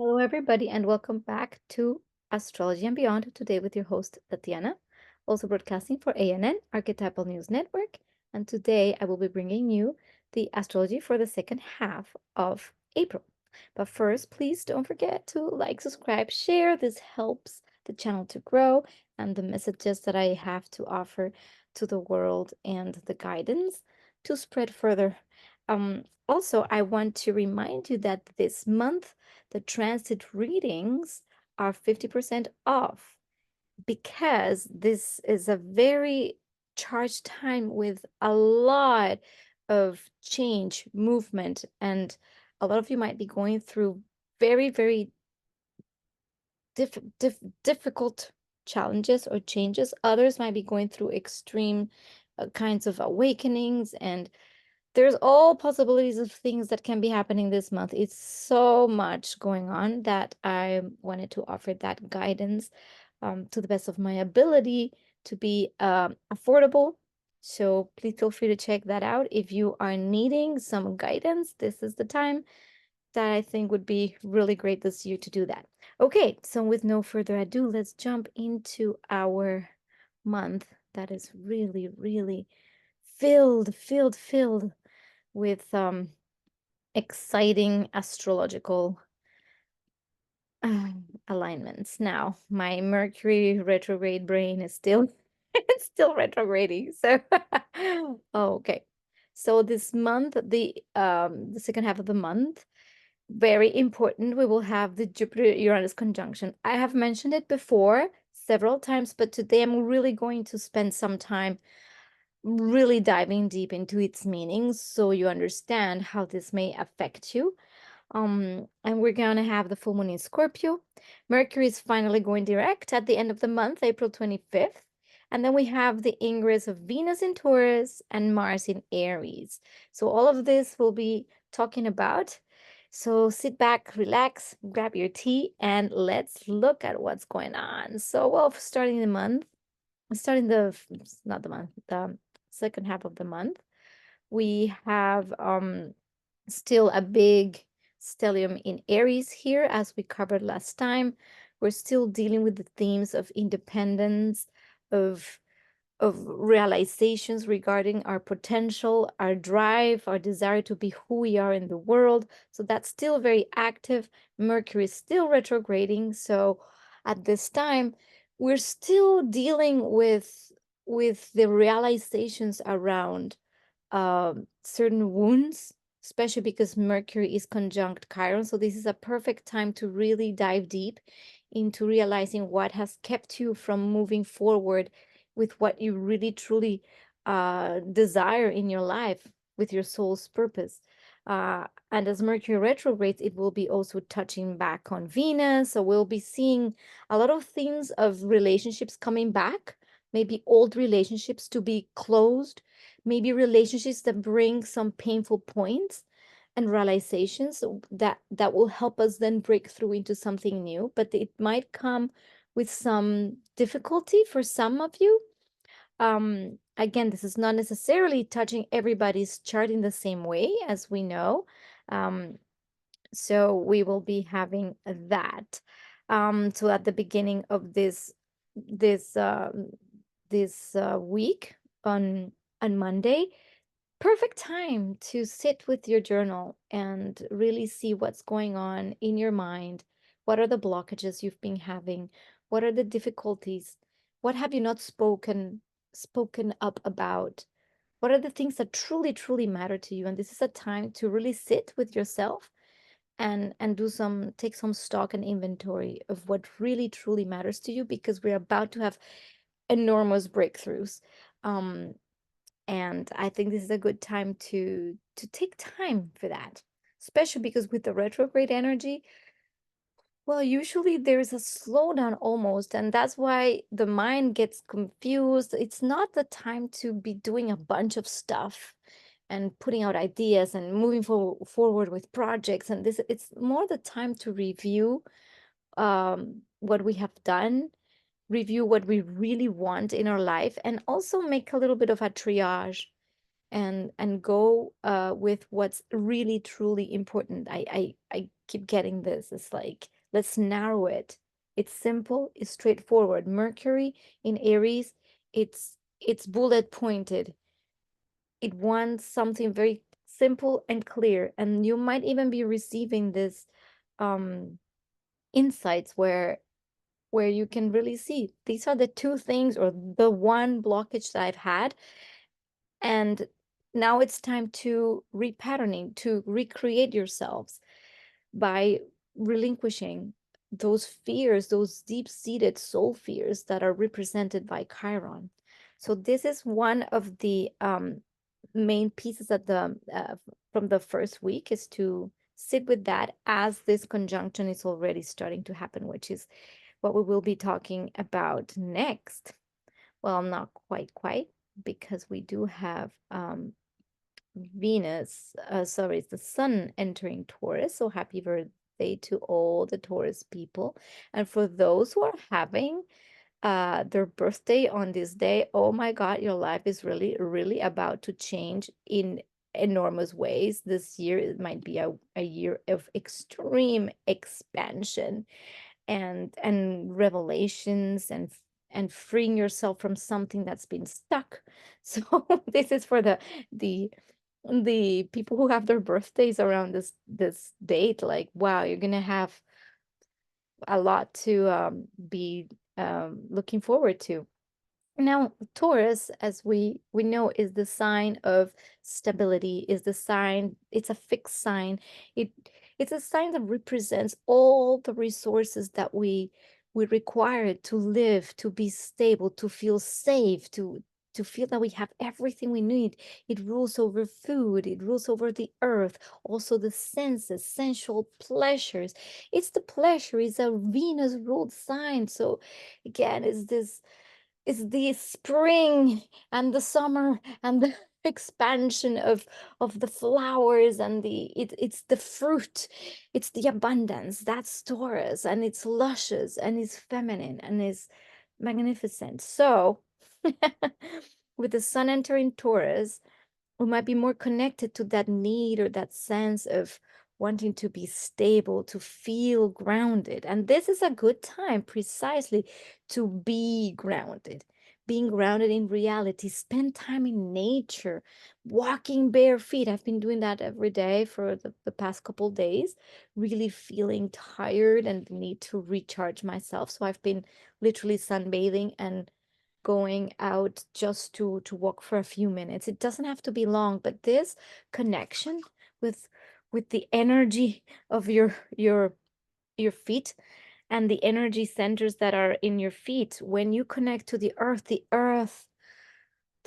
Hello, everybody, and welcome back to Astrology and Beyond. Today, with your host, Tatiana, also broadcasting for ANN, Archetypal News Network. And today, I will be bringing you the astrology for the second half of April. But first, please don't forget to like, subscribe, share. This helps the channel to grow and the messages that I have to offer to the world and the guidance to spread further. Also, I want to remind you that this month, the transit readings are 50% off because this is a very charged time with a lot of change, movement, and a lot of you might be going through very, very difficult challenges or changes. Others might be going through extreme kinds of awakenings, and there's all possibilities of things that can be happening this month. It's so much going on that I wanted to offer that guidance to the best of my ability to be affordable. So please feel free to check that out. If you are needing some guidance, this is the time that I think would be really great this year to do that. Okay, so with no further ado, let's jump into our month that is really, really filled with exciting astrological uh, alignments. Now, my Mercury retrograde brain is still it's still retrograding. So okay. So this month, the second half of the month, very important. We will have the Jupiter-Uranus conjunction. I have mentioned it before several times, but today I'm really going to spend some time really diving deep into its meanings so you understand how this may affect you. And we're gonna have the full moon in Scorpio. Mercury is finally going direct at the end of the month, April 25th. And then we have the ingress of Venus in Taurus and Mars in Aries. So all of this we'll be talking about. So sit back, relax, grab your tea, and let's look at what's going on. So, well, starting the month, starting the, not the month, the second half of the month, we have still a big stellium in Aries here, as we covered last time. We're still dealing with the themes of independence, of realizations regarding our potential, our drive, our desire to be who we are in the world. So that's still very active. Mercury is still retrograding. So at this time, we're still dealing with the realizations around certain wounds, especially because Mercury is conjunct Chiron. So this is a perfect time to really dive deep into realizing what has kept you from moving forward with what you really truly desire in your life, with your soul's purpose. And as Mercury retrogrades, it will be also touching back on Venus. So we'll be seeing a lot of themes of relationships coming back, maybe old relationships to be closed, maybe relationships that bring some painful points and realizations that will help us then break through into something new. But it might come with some difficulty for some of you. Again, this is not necessarily touching everybody's chart in the same way, as we know. Um, so we will be having that. So at the beginning of this week on Monday, perfect time to sit with your journal and really see what's going on in your mind. What are the blockages you've been having? What are the difficulties? What have you not spoken up about? What are the things that truly matter to you? And this is a time to really sit with yourself and take some stock and inventory of what really truly matters to you, because we're about to have enormous breakthroughs. Um, and I think this is a good time to take time for that, especially because with the retrograde energy, well, usually there's a slowdown almost, and that's why the mind gets confused. It's not the time to be doing a bunch of stuff and putting out ideas and moving forward with projects. And this, it's more the time to review what we have done, review what we really want in our life, and also make a little bit of a triage and go with what's really truly important. I keep getting this. It's like, let's narrow it. It's simple, it's straightforward. Mercury in Aries, it's bullet pointed. It wants something very simple and clear. And you might even be receiving this um insights where you can really see these are the two things or the one blockage that I've had. And now it's time to repatterning, to recreate yourselves by relinquishing those fears, those deep-seated soul fears that are represented by Chiron. So this is one of the main pieces at the from the first week, is to sit with that as this conjunction is already starting to happen, which is what we will be talking about next. Well, not quite, because we do have Venus, sorry, it's the sun entering Taurus. So happy birthday to all the Taurus people. And for those who are having their birthday on this day, oh my God, your life is really, really about to change in enormous ways. This year, it might be a year of extreme expansion and revelations and freeing yourself from something that's been stuck. So this is for the the people who have their birthdays around this date. Like, wow, you're gonna have a lot to be looking forward to. Now, Taurus, as we know, is the sign of stability, is the sign, it's a fixed sign. It it's a sign that represents all the resources that we require to live, to be stable, to feel safe, to feel that we have everything we need. It rules over food, it rules over the earth, also the senses, sensual pleasures. It's the pleasure, it's a Venus ruled sign. So again, it's the spring and the summer and the expansion of the flowers and it's the fruit, it's the abundance. That's Taurus, and it's luscious and it's feminine and it's magnificent. So with the sun entering Taurus, we might be more connected to that need or that sense of wanting to be stable, to feel grounded. And this is a good time precisely to be grounded, being grounded in reality, spend time in nature, walking bare feet. I've been doing that every day for the past couple days, really feeling tired and the need to recharge myself. So I've been literally sunbathing and going out just to walk for a few minutes. It doesn't have to be long, but this connection with with the energy of your feet and the energy centers that are in your feet, when you connect to the earth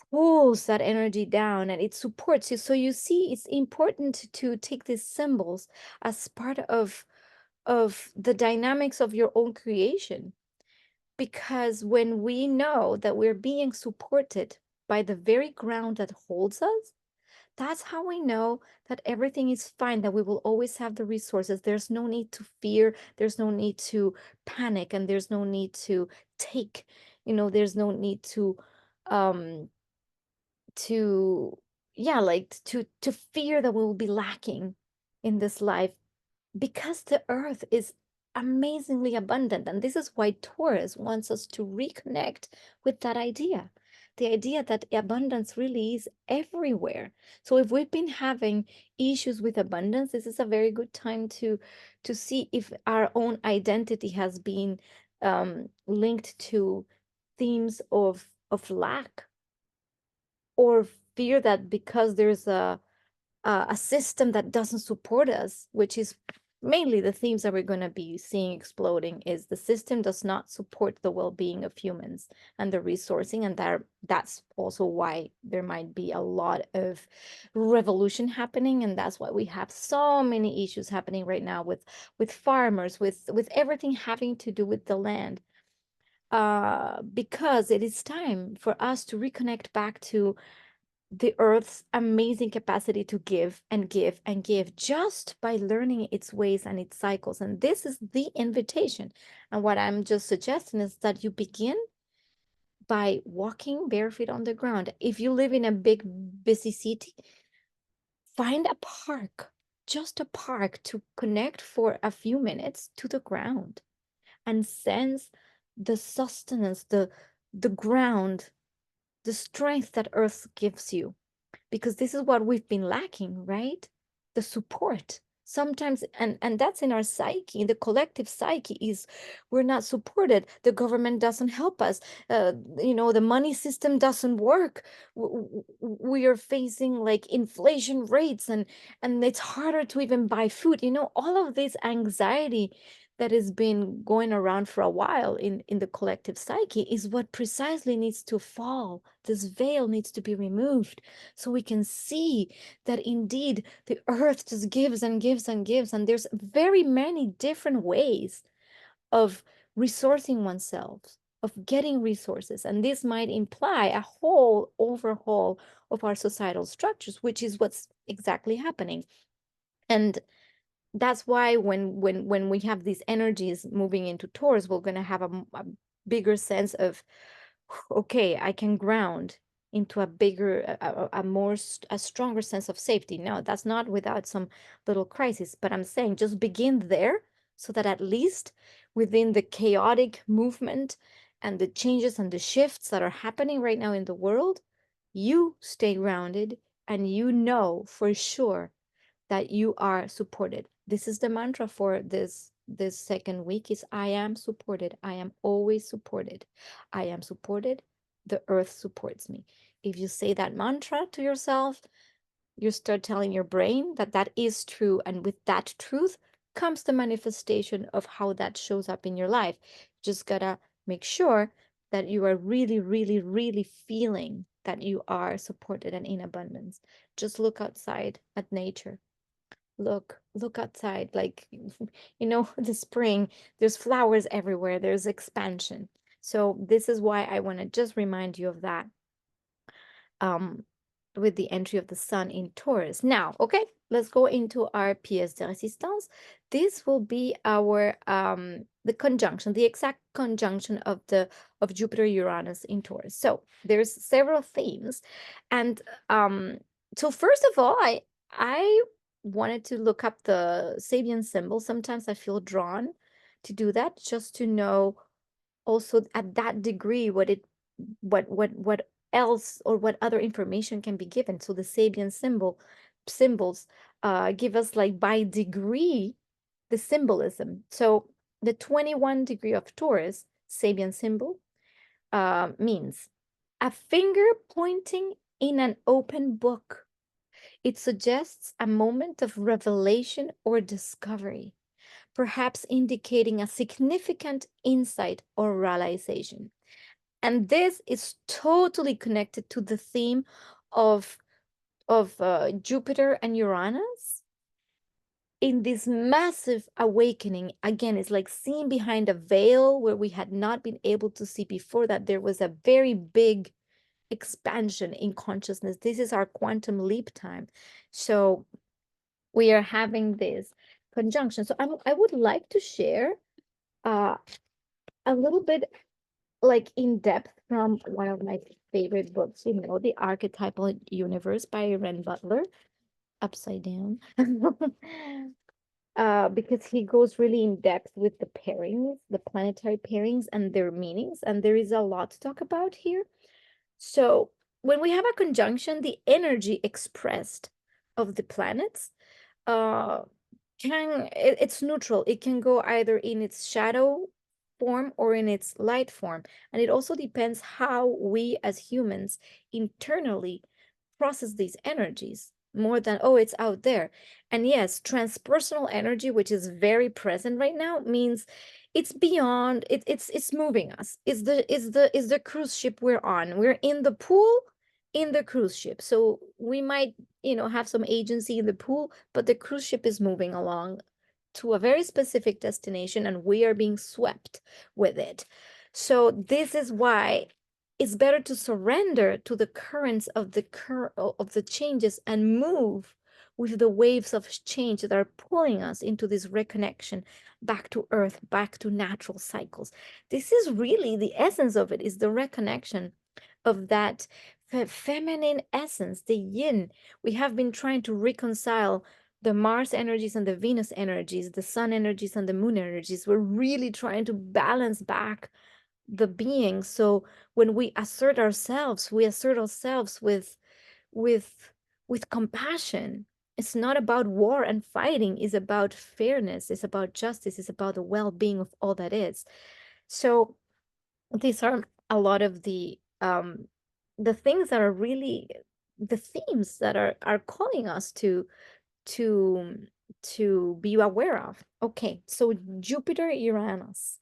pulls that energy down and it supports you. So you see, it's important to take these symbols as part of the dynamics of your own creation. Because when we know that we're being supported by the very ground that holds us, that's how we know that everything is fine, that we will always have the resources. There's no need to fear, there's no need to panic, and there's no need to take, there's no need um to yeah, like to fear that we will be lacking in this life, because the earth is amazingly abundant. And this is why Taurus wants us to reconnect with that idea, the idea that abundance really is everywhere. So if we've been having issues with abundance, this is a very good time to see if our own identity has been linked to themes of lack or fear, that because there's a system that doesn't support us, which is mainly the themes that we're going to be seeing exploding, is the system does not support the well-being of humans and the resourcing. And that's also why there might be a lot of revolution happening. And that's why we have so many issues happening right now with farmers, with everything having to do with the land. Because it is time for us to reconnect back to the Earth's amazing capacity to give and give and give just by learning its ways and its cycles. And this is the invitation. And what I'm just suggesting is that you begin by walking barefoot on the ground. If you live in a big, busy city, find a park, just a park, to connect for a few minutes to the ground and sense the sustenance, the ground, the strength that earth gives you, because this is what we've been lacking, right? The support sometimes, and that's in our psyche, the collective psyche, is we're not supported. The government doesn't help us. The money system doesn't work. We are facing like inflation rates, and it's harder to even buy food. All of this anxiety that has been going around for a while in the collective psyche is what precisely needs to fall. This veil needs to be removed, so we can see that indeed the earth just gives and gives and gives, and there's very many different ways of resourcing oneself, of getting resources, and this might imply a whole overhaul of our societal structures, which is what's exactly happening. And that's why when we have these energies moving into Taurus, we're going to have a bigger sense of, okay, I can ground into a bigger, a stronger sense of safety. No, that's not without some little crisis, but I'm saying just begin there, so that at least within the chaotic movement and the changes and the shifts that are happening right now in the world, you stay grounded and you know for sure that you are supported. This is the mantra for this second week, is I am supported. I am always supported. I am supported. The earth supports me. If you say that mantra to yourself, you start telling your brain that that is true, and with that truth comes the manifestation of how that shows up in your life. Just gotta make sure that you are really, really, really feeling that you are supported and in abundance. Just look outside at nature. Look outside, like the spring, there's flowers everywhere, there's expansion. So this is why I want to just remind you of that, um with the entry of the sun in Taurus. Now, okay, let's go into our pièce de résistance. This will be our the conjunction, the exact conjunction of Jupiter Uranus in Taurus. So there's several themes, and so first of all, I wanted to look up the Sabian symbol. Sometimes I feel drawn to do that, just to know also at that degree what else, or what other information can be given. So the Sabian symbols give us, like, by degree, the symbolism. So the 21 degree of Taurus Sabian symbol means a finger pointing in an open book. It suggests a moment of revelation or discovery, perhaps indicating a significant insight or realization. And this is totally connected to the theme of Jupiter and Uranus in this massive awakening. Again, it's like seeing behind a veil where we had not been able to see before, that there was a very big expansion in consciousness. This is our quantum leap time. So we are having this conjunction. So I would like to share a little bit, like, in depth, from one of my favorite books, The Archetypal Universe by Ren Butler, upside down. Because he goes really in depth with the pairings, the planetary pairings and their meanings, and there is a lot to talk about here. So when we have a conjunction, the energy expressed of the planets uh it's neutral. It can go either in its shadow form or in its light form, and it also depends how we as humans internally process these energies, more than, oh, it's out there. And yes, transpersonal energy, which is very present right now, means it's beyond it's moving us. It's the cruise ship we're on. We're in the pool, in the cruise ship, so we might have some agency in the pool, but the cruise ship is moving along to a very specific destination, and we are being swept with it. So this is why it's better to surrender to the currents of the changes and move with the waves of change that are pulling us into this reconnection back to earth, back to natural cycles. This is really the essence of it, is the reconnection of that feminine essence, the yin. We have been trying to reconcile the Mars energies and the Venus energies, the sun energies and the moon energies. We're really trying to balance back the being. So when we assert ourselves, we assert ourselves with with compassion. It's not about war and fighting, it's about fairness, it's about justice, it's about the well-being of all that is. So these are a lot of the things that are really the themes that are calling us to to be aware of. Okay, so Jupiter Uranus.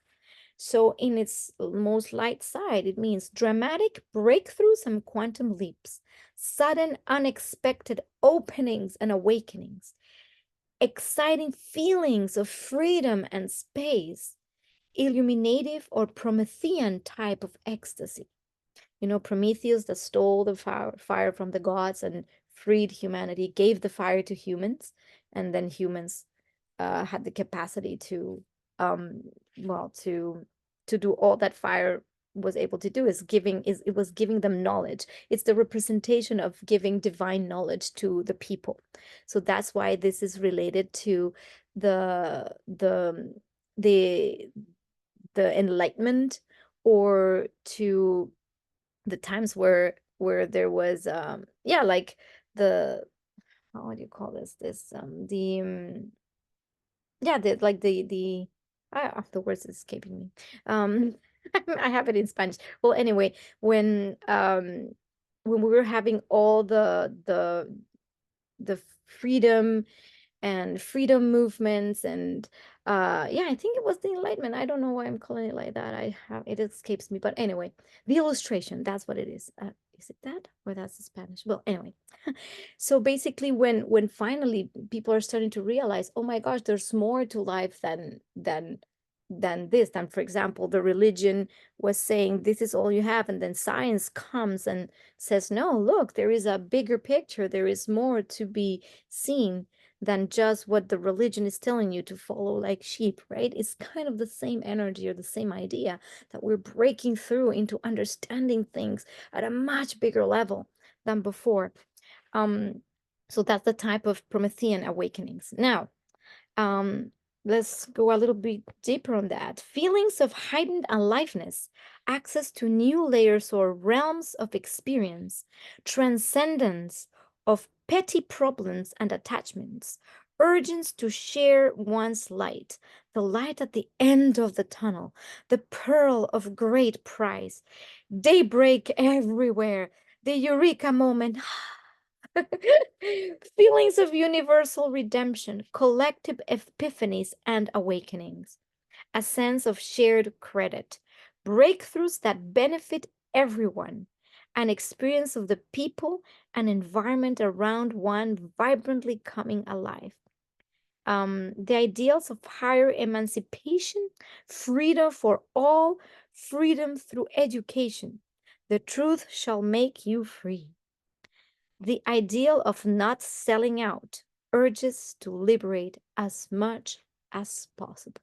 So in its most light side, it means dramatic breakthroughs and quantum leaps, sudden unexpected openings and awakenings, exciting feelings of freedom and space, illuminative or Promethean type of ecstasy. You know, Prometheus that stole the fire from the gods and freed humanity, gave the fire to humans, and then humans had the capacity to, um, well, to do all that fire was able to do. It was giving them knowledge. It's the representation of giving divine knowledge to the people. So that's why this is related to the the the the enlightenment, or to the times where there was yeah, like the, how do you call this the yeah, the words is escaping me. um I have it in Spanish. Well, anyway, when we were having all the freedom and freedom movements, and yeah, I think it was the enlightenment. I don't know why I'm calling it like that. I have, it escapes me, but anyway, the illustration, that's what it is it that, or that's the Spanish? Well, anyway, so basically when finally people are starting to realize, oh my gosh, there's more to life than this, than, for example, the religion was saying this is all you have, and then science comes and says, no, look, there is a bigger picture, there is more to be seen than just what the religion is telling you to follow like sheep, right? It's kind of the same energy or the same idea, that we're breaking through into understanding things at a much bigger level than before. um so that's the type of Promethean awakenings. Now, um, let's go a little bit deeper on that. Feelings of heightened aliveness, access to new layers or realms of experience, transcendence of petty problems and attachments, urgence to share one's light, the light at the end of the tunnel, the pearl of great price, daybreak everywhere, the eureka moment. Feelings of universal redemption, collective epiphanies and awakenings, a sense of shared credit, breakthroughs that benefit everyone, an experience of the people and environment around one vibrantly coming alive. The ideals of higher emancipation, freedom for all, freedom through education. The truth shall make you free. The ideal of not selling out, urges to liberate as much as possible.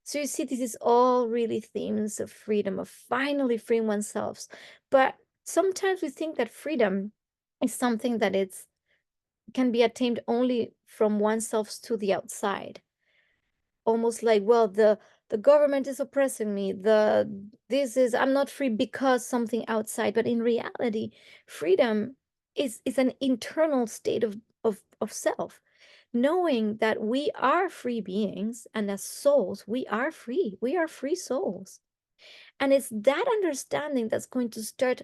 So you see, this is all really themes of freedom, of finally freeing oneself. But sometimes we think that freedom is something that it's can be attained only from oneself to the outside. Almost like, well, the government is oppressing me, I'm not free because something outside. But in reality, freedom is an internal state of self, knowing that we are free beings, and as souls we are free, we are free souls. And it's that understanding that's going to start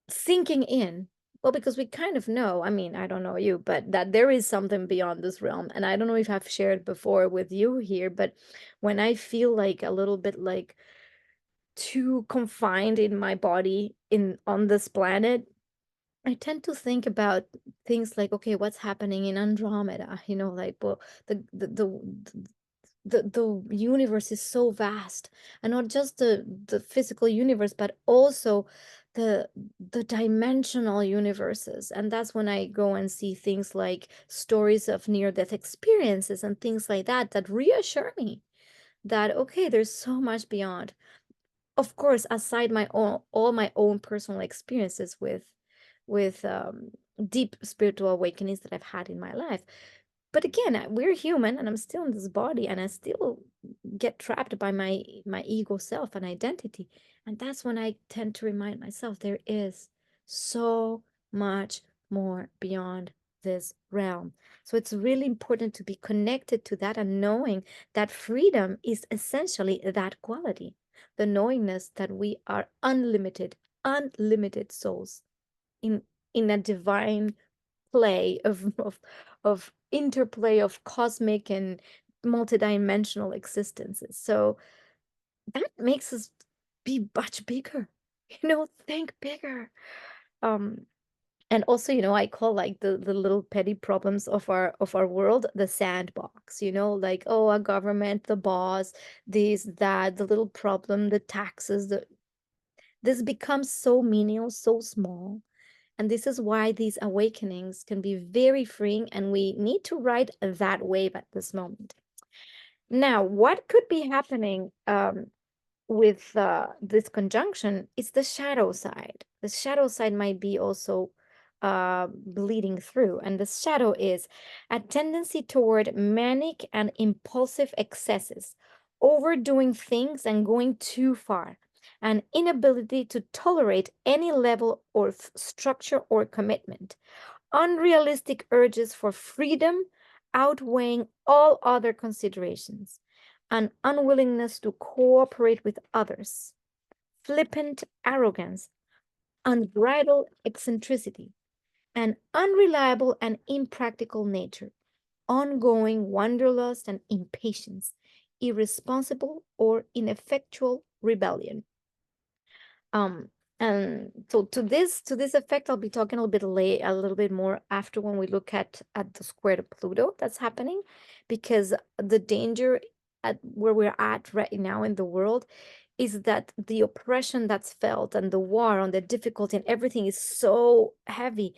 sinking in. Well, because we kind of know, I mean, I don't know you, but that there is something beyond this realm. And I don't know if I've shared before with you here, but when I feel like a little bit like too confined in my body in on this planet, I tend to think about things like, okay, what's happening in Andromeda? You know, like, well, the universe is so vast, and not just the physical universe, but also the the dimensional universes. And that's when I go and see things like stories of near-death experiences and things like that that reassure me that okay, there's so much beyond. Of course, aside my own all my own personal experiences with deep spiritual awakenings that I've had in my life. But again, we're human and I'm still in this body and I still get trapped by my ego self and identity. And that's when I tend to remind myself there is so much more beyond this realm. So it's really important to be connected to that and knowing that freedom is essentially that quality, the knowingness that we are unlimited souls in a divine play of interplay of cosmic and multidimensional existences. So that makes us be much bigger, think bigger. Um, and also, I call like the little petty problems of our world the sandbox, like, oh, a government, the boss, this, that, the little problem, the taxes, this becomes so menial, so small. And this is why these awakenings can be very freeing, and we need to ride that wave at this moment. Now, what could be happening with this conjunction is the shadow side. The shadow side might be also bleeding through, and the shadow is a tendency toward manic and impulsive excesses, overdoing things and going too far, an inability to tolerate any level of structure or commitment, unrealistic urges for freedom outweighing all other considerations, an unwillingness to cooperate with others, flippant arrogance, unbridled eccentricity, an unreliable and impractical nature, ongoing wanderlust and impatience, irresponsible or ineffectual rebellion. Um, and so to this effect, I'll be talking a little bit more after when we look at the square to Pluto that's happening, because the danger at where we're at right now in the world is that the oppression that's felt and the war and the difficulty and everything is so heavy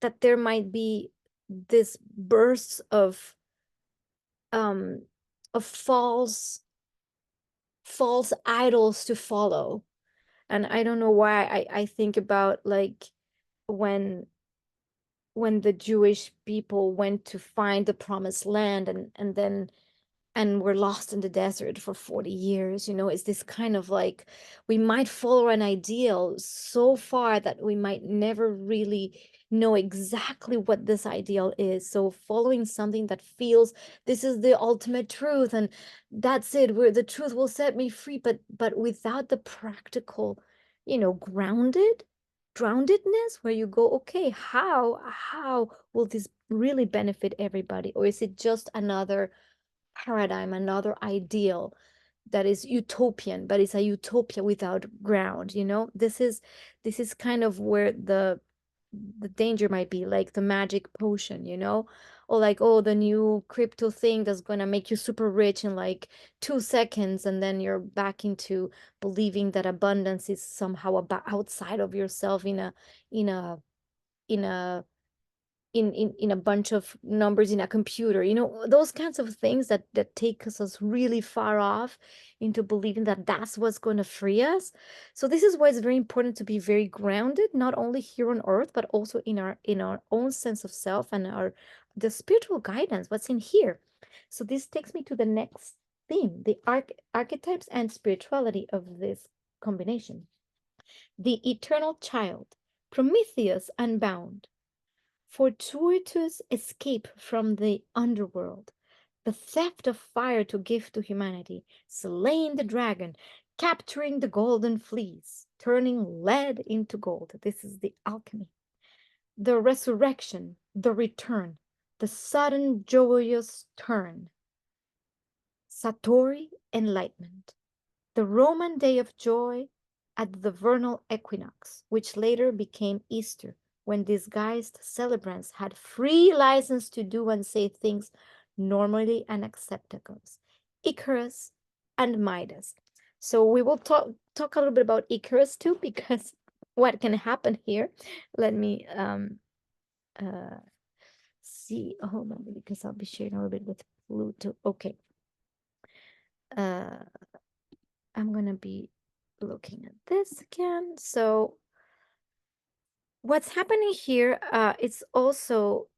that there might be this bursts um of false idols to follow. And I don't know why I think about like when the Jewish people went to find the promised land and then and were lost in the desert for 40 years. It's this kind of like we might follow an ideal so far that we might never really know exactly what this ideal is. So following something that feels this is the ultimate truth and that's it, where the truth will set me free, but without the practical, groundedness where you go, okay, how will this really benefit everybody? Or is it just another paradigm, another ideal that is utopian, but it's a utopia without ground? This is kind of where the danger might be, like the magic potion, or like, oh, the new crypto thing that's gonna make you super rich in like 2 seconds, and then you're back into believing that abundance is somehow about outside of yourself in a in a in a bunch of numbers in a computer, those kinds of things that take us really far off into believing that that's what's going to free us. So this is why it's very important to be very grounded, not only here on earth but also in our own sense of self and our the spiritual guidance, what's in here. So this takes me to the next theme, the archetypes and spirituality of this combination. The eternal child, Prometheus unbound, fortuitous escape from the underworld, the theft of fire to give to humanity, slaying the dragon, capturing the golden fleece, turning lead into gold. This is the alchemy. The resurrection, the return, the sudden joyous turn. Satori enlightenment, the Roman day of joy at the vernal equinox, which later became Easter, when disguised celebrants had free license to do and say things normally unacceptable. Icarus and Midas. So we will talk a little bit about Icarus too, because what can happen here. Let me see. Hold on, because I'll be sharing a little bit with Pluto. Okay. I'm gonna be looking at this again. So what's happening here, it's also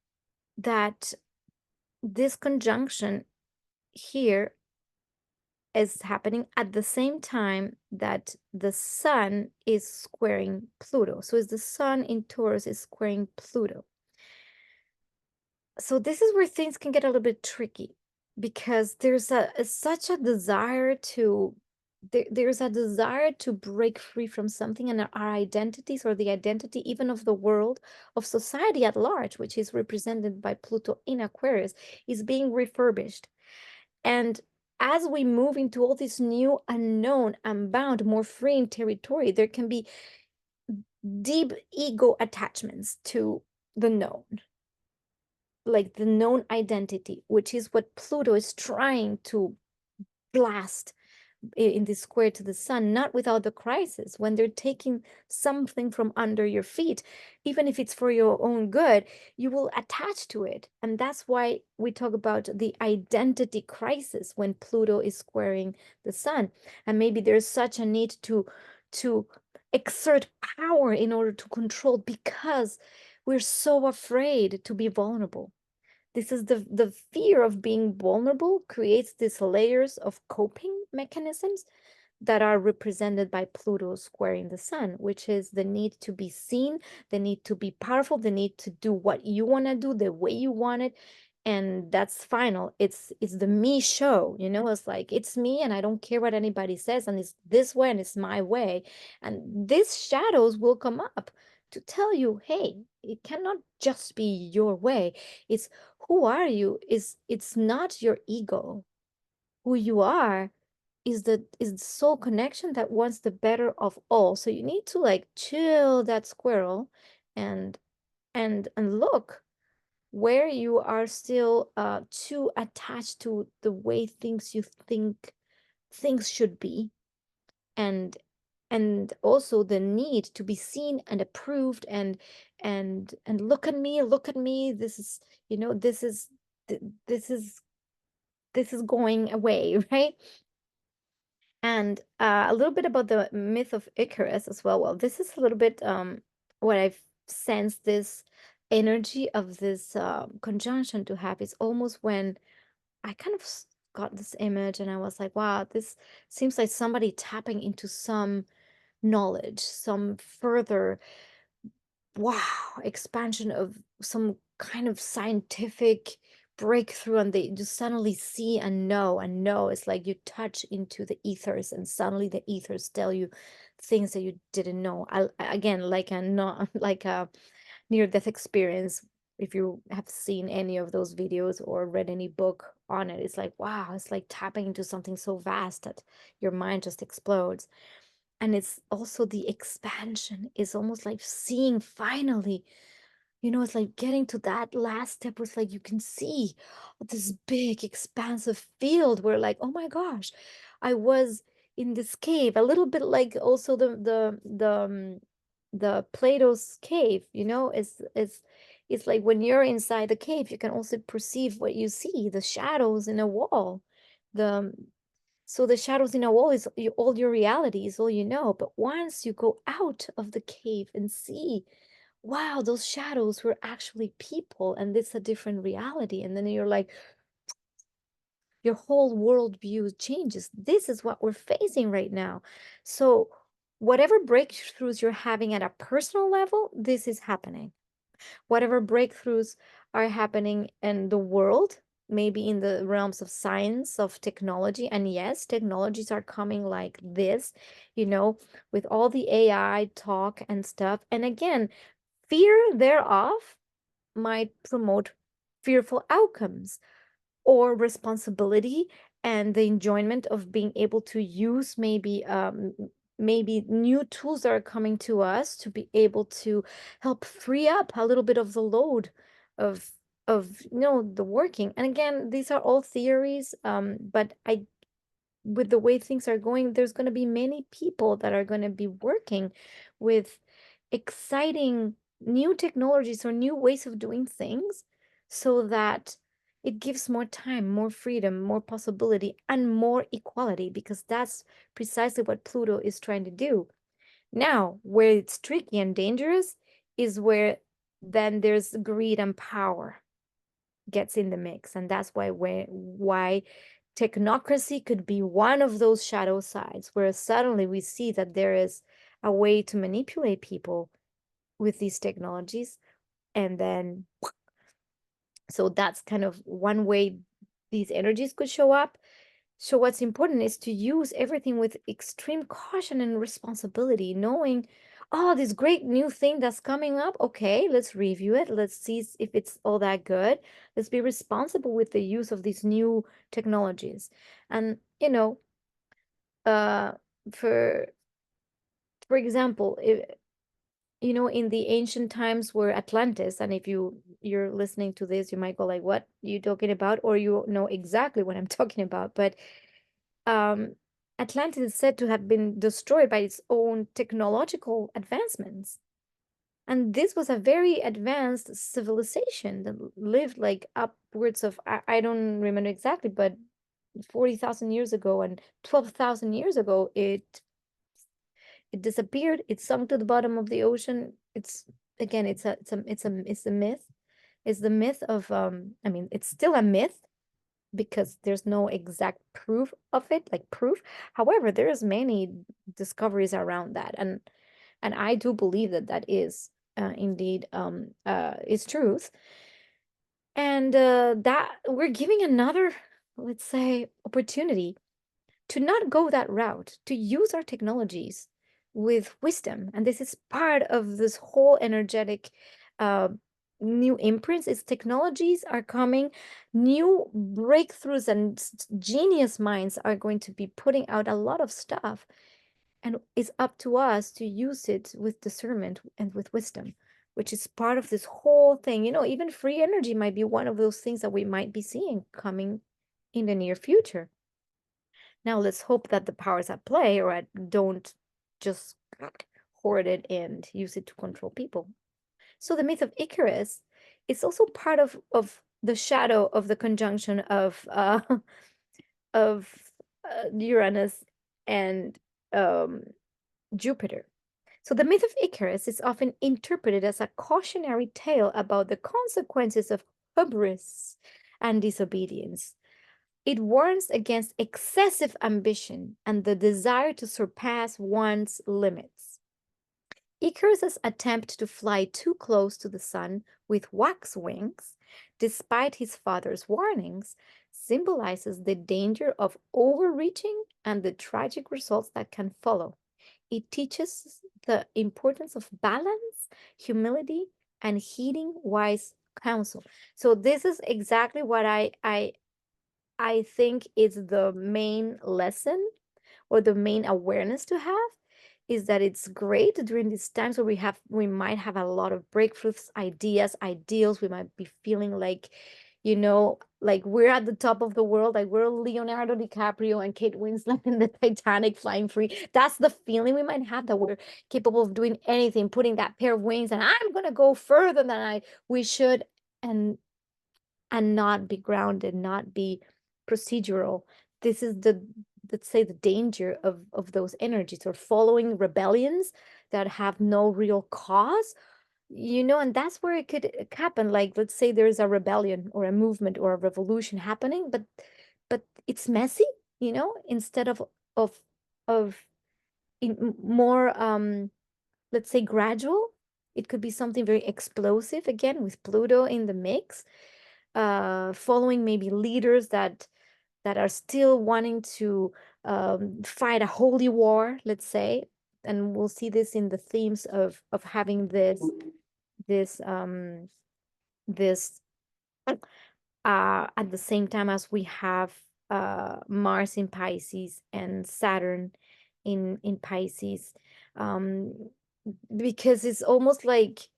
that this conjunction here is happening at the same time that the sun is squaring Pluto. So it's the sun in Taurus is squaring Pluto. So this is where things can get a little bit tricky, because there's such a desire to there's a desire to break free from something, and our identities, or the identity even of the world, of society at large, which is represented by Pluto in Aquarius, is being refurbished. And as we move into all this new unknown, unbound, more freeing territory, there can be deep ego attachments to the known, like the known identity, which is what Pluto is trying to blast in this square to the sun, not without the crisis. When they're taking something from under your feet, even if it's for your own good, you will attach to it. And that's why we talk about the identity crisis when Pluto is squaring the sun. And maybe there's such a need to exert power in order to control, because we're so afraid to be vulnerable. This is the fear of being vulnerable creates these layers of coping mechanisms that are represented by Pluto squaring the sun, which is the need to be seen, the need to be powerful, the need to do what you want to do the way you want it. And that's final. It's the me show, you know, it's like it's me and I don't care what anybody says, and it's this way and it's my way. And these shadows will come up to tell you, hey, it cannot just be your way. It's who are you? It's not your ego. Who you are is the soul connection that wants the better of all. So you need to like chill that squirrel and and look where you are still too attached to the way things you think things should be, and also the need to be seen and approved, and look at me, this is, you know, th- this is this is going away, right? And a little bit about the myth of Icarus as well. Well, this is a little bit what I've sensed, this energy of this conjunction to have is almost when I kind of got this image and I was like, wow, this seems like somebody tapping into some knowledge, some further, wow, expansion of some kind of scientific breakthrough, and they just suddenly see and know and know. It's like you touch into the ethers and suddenly the ethers tell you things that you didn't know. Again, like a not like a near death experience. If you have seen any of those videos or read any book on it, it's like, wow, it's like tapping into something so vast that your mind just explodes. And it's also the expansion, is almost like seeing finally, you know, it's like getting to that last step where it's like you can see this big expansive field where like, oh my gosh, I was in this cave, a little bit like also the Plato's cave, you know, it's like when you're inside the cave, you can also perceive what you see, the shadows in a wall. The so the shadows in a wall is all your reality, is all you know. But once you go out of the cave and see, wow, those shadows were actually people, and it's a different reality. And then you're like, your whole worldview changes. This is what we're facing right now. So whatever breakthroughs you're having at a personal level, this is happening. Whatever breakthroughs are happening in the world, maybe in the realms of science, of technology. And yes, technologies are coming like this, you know, with all the AI talk and stuff. And again, fear thereof might promote fearful outcomes, or responsibility and the enjoyment of being able to use maybe new tools that are coming to us to be able to help free up a little bit of the load of you know, the working. And again, these are all theories, but I with the way things are going, there's going to be many people that are going to be working with exciting new technologies or new ways of doing things so that it gives more time, more freedom, more possibility, and more equality, because that's precisely what Pluto is trying to do. Now, where it's tricky and dangerous is where then there's greed and power gets in the mix. And that's why technocracy could be one of those shadow sides where suddenly we see that there is a way to manipulate people with these technologies. And then, so that's kind of one way these energies could show up. So what's important is to use everything with extreme caution and responsibility, knowing, oh, this great new thing that's coming up. Okay, let's review it. Let's see if it's all that good. Let's be responsible with the use of these new technologies. And, uh, for for example, in the ancient times were Atlantis, and if you're listening to this, you might go like, "What are you talking about?" Or you know exactly what I'm talking about. But um, Atlantis is said to have been destroyed by its own technological advancements. And this was a very advanced civilization that lived like upwards of, I don't remember exactly, but 40,000 years ago and 12,000 years ago, it disappeared. It sunk to the bottom of the ocean. It's again, it's a myth. It's the myth of I mean, it's still a myth because there's no exact proof of it, like proof. However, there's many discoveries around that, and I do believe that that is indeed is truth, and that we're giving another, let's say, opportunity to not go that route, to use our technologies with wisdom. And this is part of this whole energetic uh, new imprints. Is technologies are coming, new breakthroughs and genius minds are going to be putting out a lot of stuff. And it's up to us to use it with discernment and with wisdom, which is part of this whole thing. Even free energy might be one of those things that we might be seeing coming in the near future. Now let's hope that the powers at play or don't just hoard it and use it to control people. So the myth of Icarus is also part of the shadow of the conjunction of of Uranus and um, Jupiter. So the myth of Icarus is often interpreted as a cautionary tale about the consequences of hubris and disobedience. It warns against excessive ambition and the desire to surpass one's limits. Icarus's attempt to fly too close to the sun with wax wings, despite his father's warnings, symbolizes the danger of overreaching and the tragic results that can follow. It teaches the importance of balance, humility, and heeding wise counsel. So this is exactly what I think is the main lesson or the main awareness to have, is that it's great during these times where we might have a lot of breakthroughs, ideas, ideals. We might be feeling like we're at the top of the world, like we're Leonardo DiCaprio and Kate Winslet in the Titanic flying free. That's the feeling we might have, that we're capable of doing anything, putting that pair of wings, and I'm gonna go further than we should, and not be grounded, not be procedural. This is let's say, the danger of those energies, or following rebellions that have no real cause, and that's where it could happen. Like, let's say there's a rebellion or a movement or a revolution happening, but it's messy, instead of of more let's say gradual. It could be something very explosive, again with Pluto in the mix, following maybe leaders that are still wanting to fight a holy war, let's say. And we'll see this in the themes of having this this at the same time as we have Mars in Pisces and Saturn in Pisces, um, because it's almost like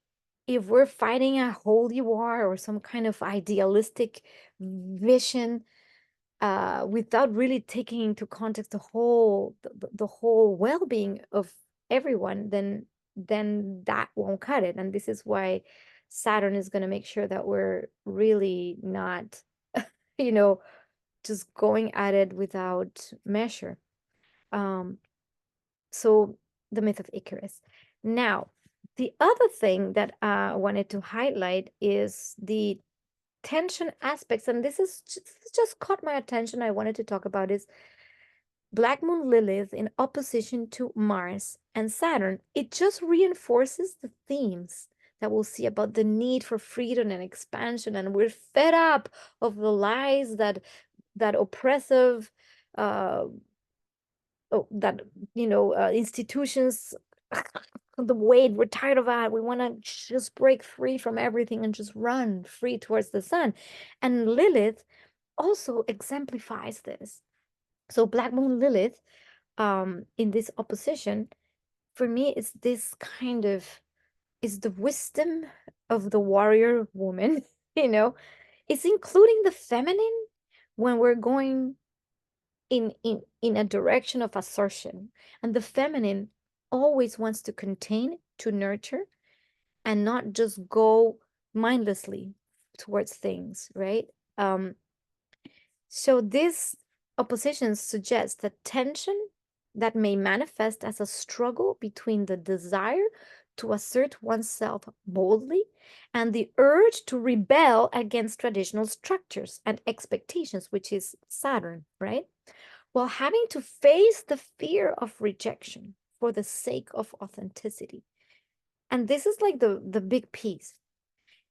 if we're fighting a holy war or some kind of idealistic vision, without really taking into context the whole well-being of everyone, then then that won't cut it. And this is why Saturn is going to make sure that we're really not, you know, just going at it without measure. Um, so the myth of Icarus. Now, the other thing that I wanted to highlight is the tension aspects, and this just caught my attention. I wanted to talk about is Black Moon Lilith in opposition to Mars and Saturn. It just reinforces the themes that we'll see about the need for freedom and expansion, and we're fed up of the lies that oppressive uh, that institutions the weight, we're tired of that. We want to just break free from everything and just run free towards the sun. And Lilith also exemplifies this. So Black Moon Lilith, in this opposition, for me, is this kind of is the wisdom of the warrior woman, you know, it's including the feminine when we're going in a direction of assertion. And the feminine always wants to contain, to nurture, and not just go mindlessly towards things, right? So this opposition suggests that tension that may manifest as a struggle between the desire to assert oneself boldly and the urge to rebel against traditional structures and expectations, which is Saturn, right? While having to face the fear of rejection for the sake of authenticity. And this is like the big piece.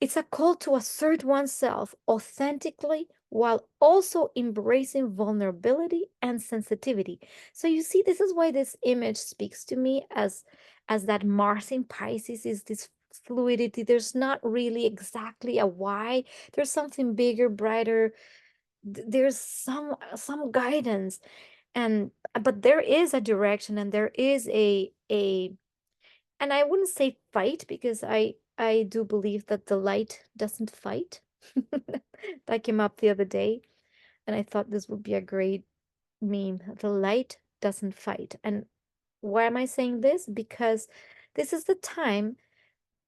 It's a call to assert oneself authentically while also embracing vulnerability and sensitivity. So you see, this is why this image speaks to me as that Mars in Pisces is this fluidity. There's not really exactly a why. There's something bigger, brighter. There's some guidance, and but there is a direction, and there is a and I wouldn't say fight, because I do believe that the light doesn't fight. That came up the other day, and I thought this would be a great meme. The light doesn't fight. And why am I saying this? Because this is the time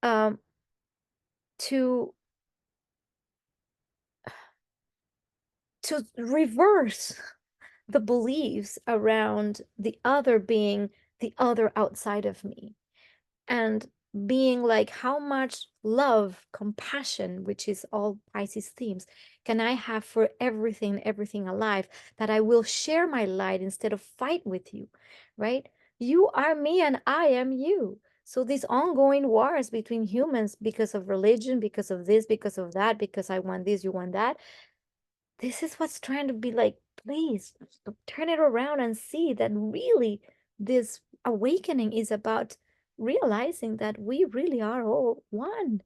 um to reverse the beliefs around the other being the other outside of me, and being like, how much love, compassion, which is all Pisces themes, can I have for everything alive, that I will share my light instead of fight with you, right? You are me and I am you. So these ongoing wars between humans because of religion, because of this, because of that, because I want this, you want that, this is what's trying to be like, please turn it around and see that really this awakening is about realizing that we really are all one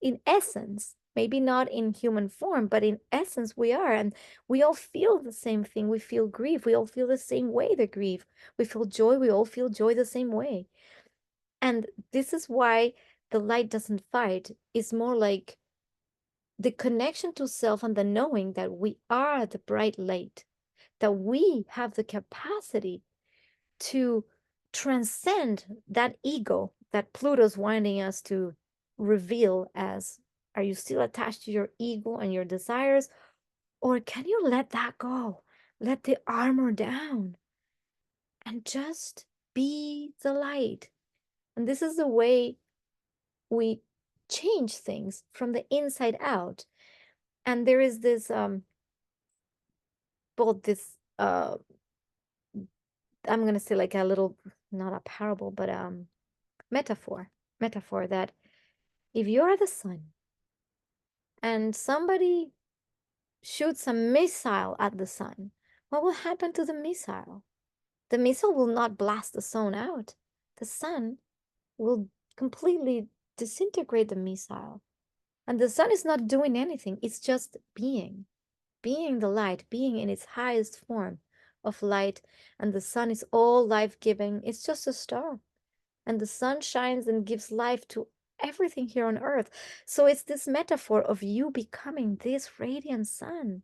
in essence. Maybe not in human form, but in essence we are. And we all feel the same thing. We feel grief. We all feel the same way, the grief. We feel joy. We all feel joy the same way. And this is why the light doesn't fight. It's more like the connection to self and the knowing that we are the bright light, that we have the capacity to transcend that ego that Pluto's wanting us to reveal as, are you still attached to your ego and your desires? Or can you let that go? Let the armor down and just be the light. And this is the way we change things from the inside out. And there is this both this I'm gonna say like a little, not a parable, but metaphor that if you're the sun and somebody shoots a missile at the sun, what will happen to the missile? The missile will not blast the sun out. The sun will completely disintegrate the missile. And the sun is not doing anything. It's just being the light, being in its highest form of light. And the sun is all life-giving. It's just a star. And the sun shines and gives life to everything here on earth. So it's this metaphor of you becoming this radiant sun.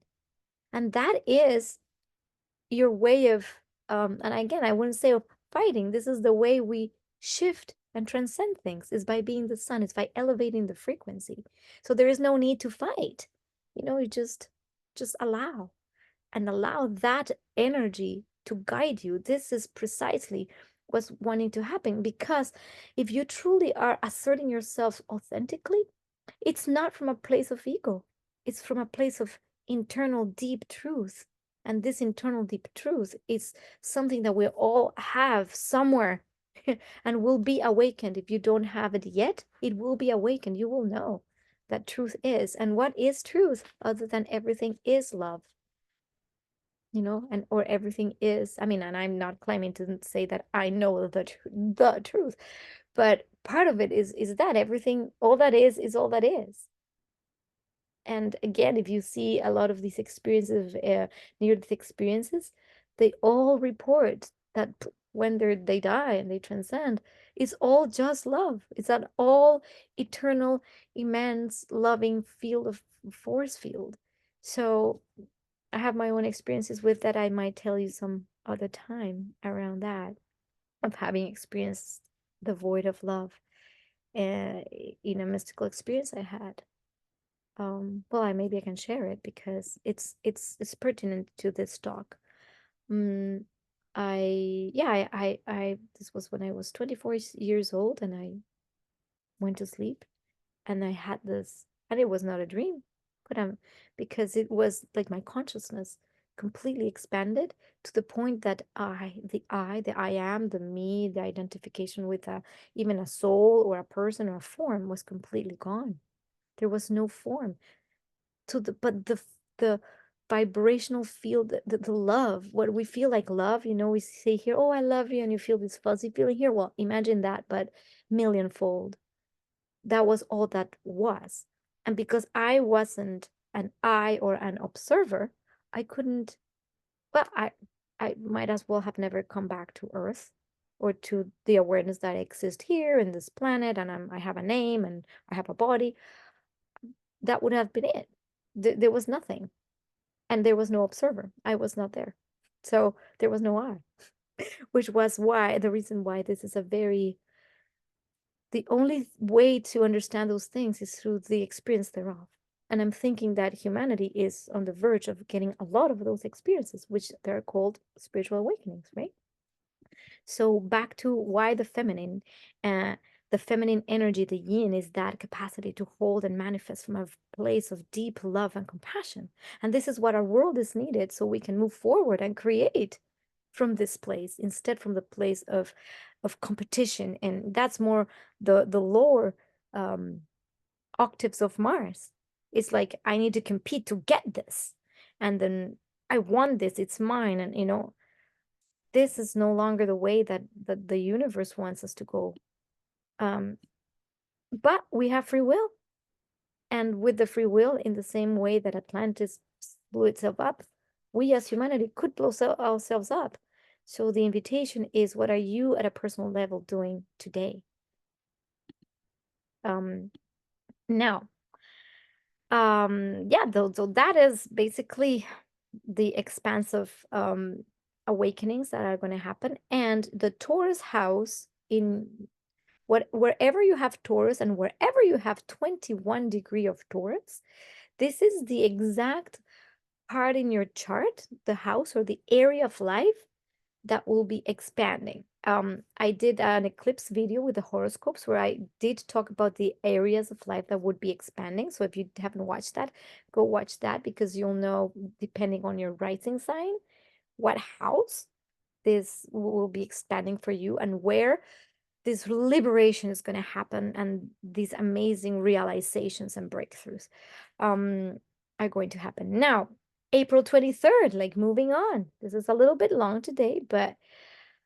And that is your way of, and again, I wouldn't say of fighting. This is the way we shift and transcend things is by being the sun, it's by elevating the frequency. So there is no need to fight. You just allow and allow that energy to guide you. This is precisely what's wanting to happen, because if you truly are asserting yourself authentically, it's not from a place of ego, it's from a place of internal deep truth. And this internal deep truth is something that we all have somewhere and will be awakened. If you don't have it yet, it will be awakened. You will know that truth is. And what is truth other than everything is love? And or everything is, I mean, and I'm not claiming to say that I know the truth, but part of it is that everything, all that is all that is. And again, if you see a lot of these experiences, near-death experiences, they all report that when they die and they transcend, it's all just love. It's an all eternal, immense, loving field of force field. So I have my own experiences with that. I might tell you some other time around that, of having experienced the void of love in a mystical experience I had. Well, maybe I can share it because it's pertinent to this talk. Mm, I this was when I was 24 years old, and I went to sleep, and I had this, and it was not a dream, but because it was like my consciousness completely expanded to the point that the I am, the me, the identification with even a soul or a person or a form was completely gone. There was no form but the vibrational field, the love, what we feel like love, we say here, oh, I love you, and you feel this fuzzy feeling here. Well, imagine that, but millionfold. That was all that was. And because I wasn't an I or an observer, I couldn't, well, I might as well have never come back to Earth, or to the awareness that I exist here in this planet, and I have a name and I have a body. That would have been it. There was nothing, and there was no observer. I was not there. So there was no I, which was why the reason why this is the only way to understand those things is through the experience thereof. And I'm thinking that humanity is on the verge of getting a lot of those experiences, which they're called spiritual awakenings, right? So back to why the feminine energy, the yin, is that capacity to hold and manifest from a place of deep love and compassion. And this is what our world is needed, so we can move forward and create from this place instead from the place of competition. And that's more the lower octaves of Mars. It's like, I need to compete to get this, and then I want this, it's mine. And this is no longer the way that the universe wants us to go. But we have free will. And with the free will, in the same way that Atlantis blew itself up, we as humanity could blow ourselves up. So the invitation is, what are you at a personal level doing today? Now, yeah, so that is basically the expansive awakenings that are going to happen. And the Taurus house, wherever you have Taurus and wherever you have 21 degree of Taurus, this is the exact part in your chart, the house or the area of life that will be expanding. I did an eclipse video with the horoscopes where I did talk about the areas of life that would be expanding. So if you haven't watched that, go watch that, because you'll know, depending on your rising sign, what house this will be expanding for you, and where this liberation is going to happen, and these amazing realizations and breakthroughs are going to happen. Now, April 23rd, like, moving on. This is a little bit long today, but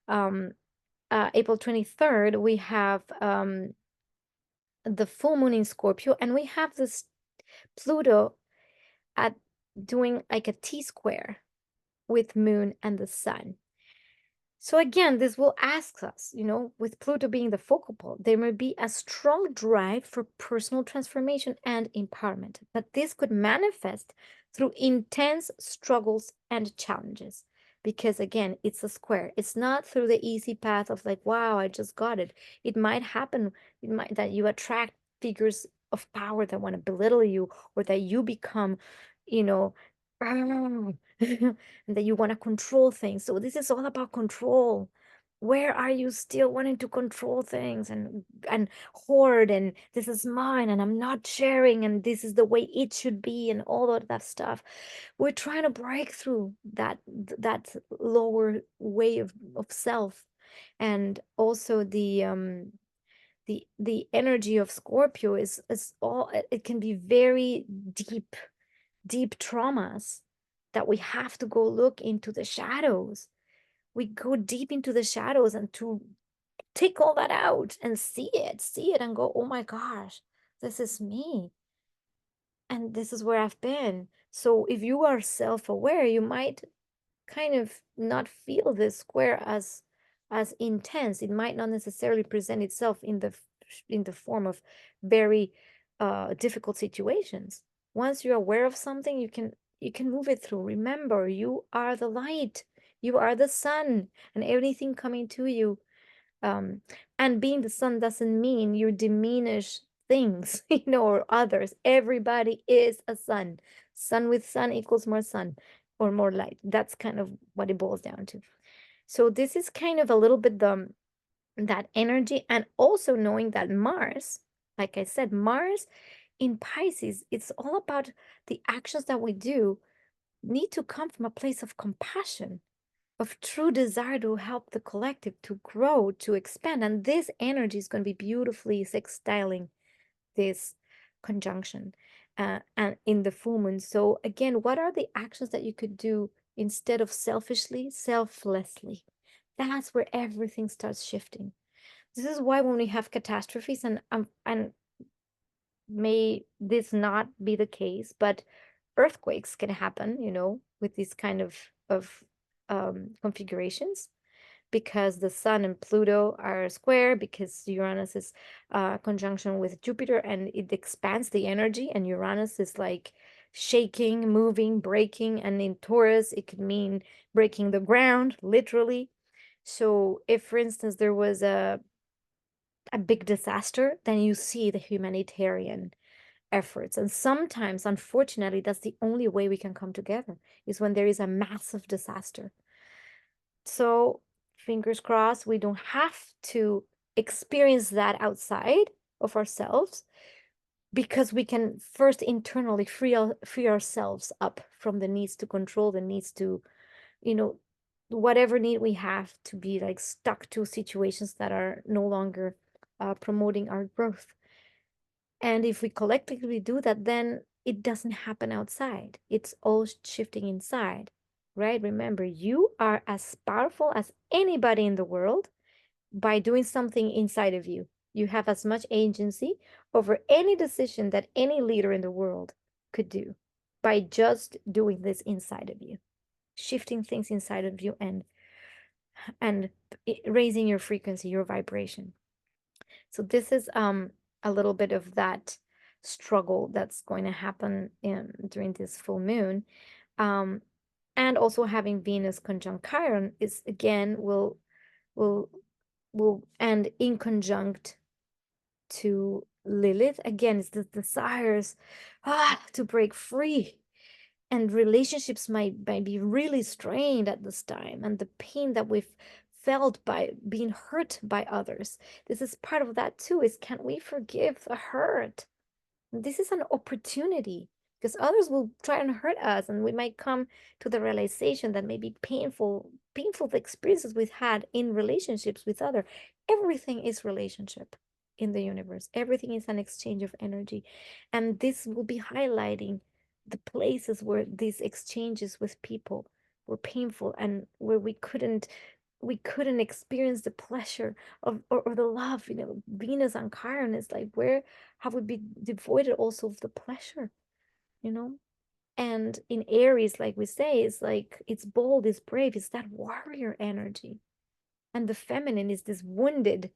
April 23rd, we have the full moon in Scorpio, and we have this Pluto at doing like a T-square with moon and the sun. So again, this will ask us, with Pluto being the focal point, there may be a strong drive for personal transformation and empowerment, but this could manifest through intense struggles and challenges. because again, it's a square. It's not through the easy path of like, wow, I just got it. It might happen, it might that you attract figures of power that want to belittle you, or that you become, you know, and that you want to control things. So this is all about control. Where are you still wanting to control things and hoard, and this is mine and I'm not sharing, and this is the way it should be, and all of that stuff? We're trying to break through that lower way of self. And also the energy of Scorpio is all, it can be very deep traumas that we have to go look into the shadows. We go deep into the shadows and to take all that out and see it and go, oh my gosh, this is me. And this is where I've been. So if you are self-aware, you might kind of not feel this square as intense. It might not necessarily present itself in the form of very difficult situations. Once you're aware of something, you can move it through. Remember, you are the light, you are the sun, and everything coming to you. um and being the sun doesn't mean you diminish things, or others. Everybody is a sun. Sun with sun equals more sun or more light. That's kind of what it boils down to. So this is kind of a little bit that energy. And also knowing that Mars, like I said, Mars in Pisces, it's all about the actions that we do need to come from a place of compassion, of true desire to help the collective to grow, to expand. And this energy is going to be beautifully sextiling this conjunction and in the full moon. So, again, what are the actions that you could do instead of selfishly, selflessly? That's where everything starts shifting. This is why when we have catastrophes, and may this not be the case, but earthquakes can happen, with these kind of configurations, because the sun and Pluto are square, because Uranus is conjunction with Jupiter, and it expands the energy, and Uranus is like shaking, moving, breaking. And in Taurus, it could mean breaking the ground, literally. So if, for instance, there was a big disaster, then you see the humanitarian efforts. And sometimes, unfortunately, that's the only way we can come together, is when there is a massive disaster. So, fingers crossed, we don't have to experience that outside of ourselves, because we can first internally free ourselves up from the needs to control, the needs to, you know, whatever need we have to be like stuck to situations that are no longer promoting our growth. And if we collectively do that, then it doesn't happen outside. It's all shifting inside, right? Remember, you are as powerful as anybody in the world by doing something inside of you. You have as much agency over any decision that any leader in the world could do by just doing this inside of you, shifting things inside of you, and raising your frequency, your vibration. So this is a little bit of that struggle that's going to happen during this full moon. Um, and also having Venus conjunct Chiron is, again, will and in conjunct to Lilith. Again, it's the desires to break free. And relationships might be really strained at this time, and the pain that we've felt by being hurt by others. This is part of that too, is can we forgive the hurt? This is an opportunity, because others will try and hurt us, and we might come to the realization that maybe painful the experiences we've had in relationships with other. Everything is relationship in the universe. Everything is an exchange of energy. And this will be highlighting the places where these exchanges with people were painful, and where we couldn't experience the pleasure of, or the love. Venus and Chiron is like, where have we been devoided also of the pleasure, you know and in Aries, like we say, it's like, it's bold, it's brave, it's that warrior energy. And the feminine is this wounded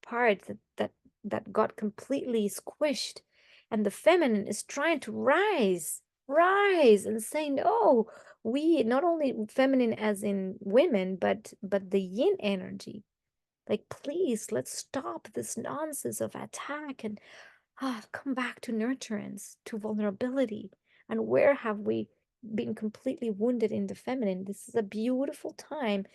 part that got completely squished. And the feminine is trying to rise and say, no, we not only feminine as in women, but the yin energy. Like, please, let's stop this nonsense of attack and come back to nurturance, to vulnerability. And where have we been completely wounded in the feminine? This is a beautiful time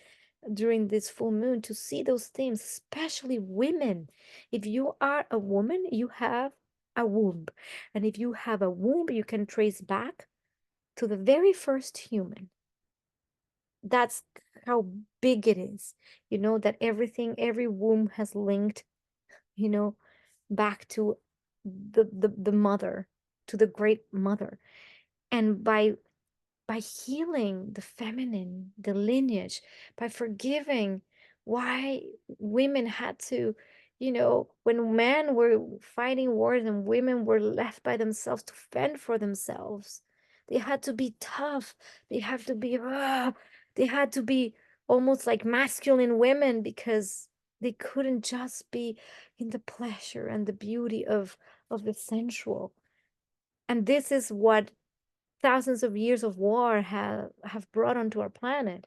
during this full moon to see those themes, especially women. If you are a woman, you have a womb. And if you have a womb, you can trace back to the very first human. That's how big it is. You know, that everything, every womb has linked, you know, back to the mother, to the great mother. And by healing the feminine, the lineage, by forgiving why women had to, when men were fighting wars and women were left by themselves to fend for themselves, they had to be tough. They have to be, they had to be almost like masculine women because they couldn't just be in the pleasure and the beauty of the sensual. And this is what thousands of years of war have brought onto our planet.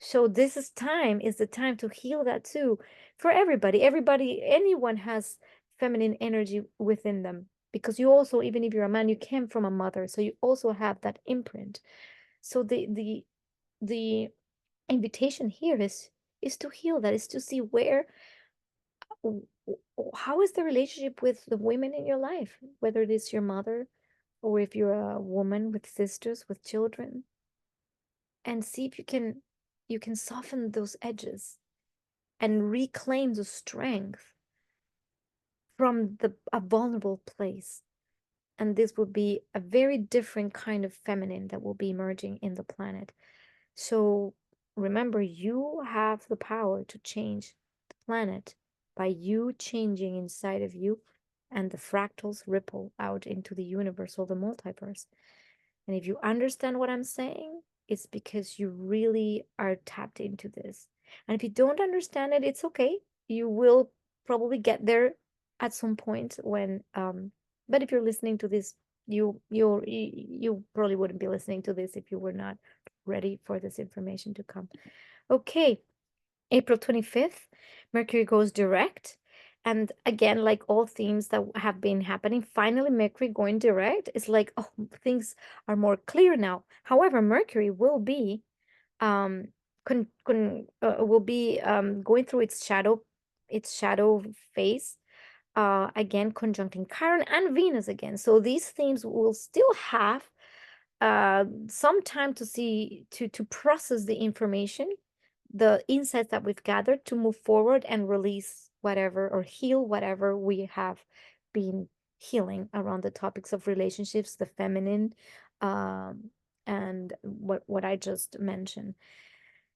So this is the time to heal that too, for everybody. Everybody, anyone has feminine energy within them, because you also, even if you're a man, you came from a mother, so you also have that imprint. So the invitation here is to heal that, is to see where, how is the relationship with the women in your life, whether it is your mother, or if you're a woman with sisters, with children, and see if you can soften those edges and reclaim the strength from a vulnerable place. And this will be a very different kind of feminine that will be emerging in the planet. So remember, you have the power to change the planet by you changing inside of you, and the fractals ripple out into the universe or the multiverse. And if you understand what I'm saying, it's because you really are tapped into this. And if you don't understand it, it's okay. You will probably get there at some point when but if you're listening to this, you probably wouldn't be listening to this if you were not ready for this information to come. Okay, April 25th, Mercury goes direct. And again, like all themes that have been happening, finally Mercury going direct is like, oh, things are more clear now. However, Mercury will be um going through its shadow phase, again conjuncting Chiron and Venus again. So these themes will still have some time to see, to process the information, the insights that we've gathered, to move forward and release whatever, or heal whatever we have been healing around the topics of relationships, the feminine, um, and what I just mentioned.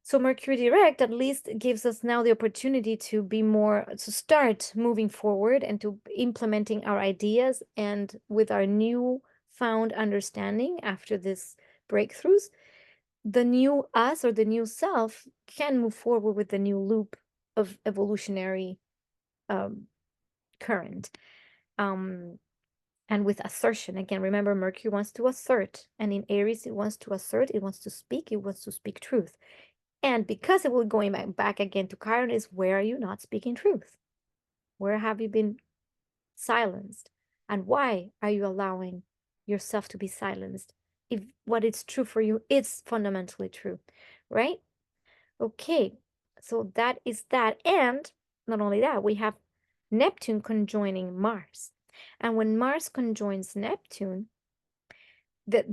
So Mercury direct at least gives us now the opportunity to be more, to start moving forward and to implementing our ideas, and with our new found understanding after this breakthroughs, the new us, or the new self, can move forward with the new loop of evolutionary um, current. And with assertion, again, remember, Mercury wants to assert, and in Aries, it wants to assert, it wants to speak truth. And because it will going back again to Chiron, is where are you not speaking truth? Where have you been silenced? And why are you allowing yourself to be silenced if what is true for you is fundamentally true, right? Okay, so that is that. And not only that, we have Neptune conjoining Mars. And when Mars conjoins Neptune, that